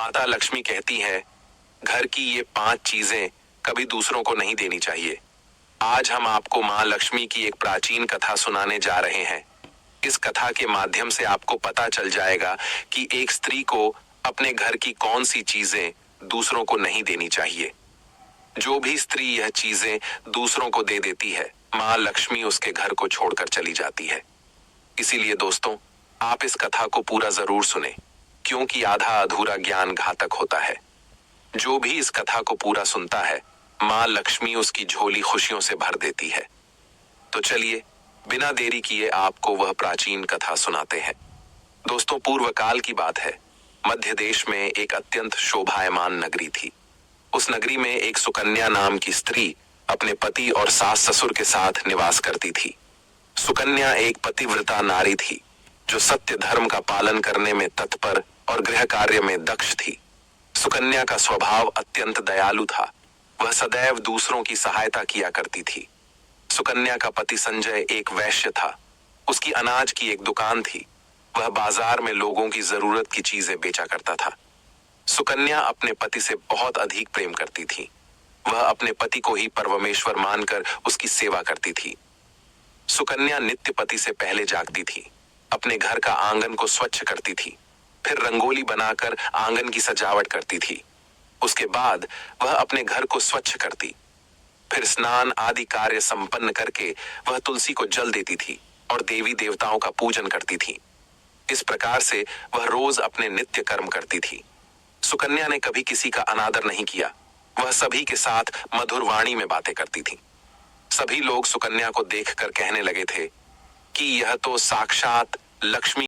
माता लक्ष्मी कहती है, घर की ये 5 चीजें कभी दूसरों को नहीं देनी चाहिए। आज हम आपको माँ लक्ष्मी की एक प्राचीन कथा सुनाने जा रहे हैं। इस कथा के माध्यम से आपको पता चल जाएगा कि एक स्त्री को अपने घर की कौन सी चीजें दूसरों को नहीं देनी चाहिए। जो भी स्त्री यह चीजें दूसरों को दे देती है, माँ लक्ष्मी उसके घर को छोड़कर चली जाती है। इसीलिए दोस्तों, आप इस कथा को पूरा जरूर सुने, क्योंकि आधा अधूरा ज्ञान घातक होता है। जो भी इस कथा को पूरा सुनता है, माँ लक्ष्मी उसकी झोली खुशियों से भर देती है। तो चलिए, बिना देरी किए आपको वह प्राचीन कथा सुनाते हैं। दोस्तों, पूर्व काल की बात है। मध्य देश में एक अत्यंत शोभायमान नगरी थी। उस नगरी में एक सुकन्या नाम की स्त्री अपने पति और सास ससुर के साथ निवास करती थी। सुकन्या एक पतिव्रता नारी थी, जो सत्य धर्म का पालन करने में तत्पर और गृह कार्य में दक्ष थी। सुकन्या का स्वभाव अत्यंत दयालु था। वह सदैव दूसरों की सहायता किया करती थी। सुकन्या का पति संजय एक वैश्य था। उसकी अनाज की एक दुकान थी। वह बाजार में लोगों की जरूरत की चीजें बेचा करता था। सुकन्या अपने पति से बहुत अधिक प्रेम करती थी। वह अपने पति को ही परमेश्वर मानकर उसकी सेवा करती थी। सुकन्या नित्य पति से पहले जागती थी। अपने घर का आंगन को स्वच्छ करती थी, फिर रंगोली बनाकर आंगन की सजावट करती थी। उसके बाद वह अपने घर को स्वच्छ करती, फिर स्नान आदि कार्य संपन्न करके वह तुलसी को जल देती थी और देवी देवताओं का पूजन करती थी। इस प्रकार से वह रोज अपने नित्य कर्म करती थी। सुकन्या ने कभी किसी का अनादर नहीं किया। वह सभी के साथ मधुर वाणी में बातें करती थी। सभी लोग सुकन्या को देखकर कहने लगे थे कि यह तो साक्षात लक्ष्मी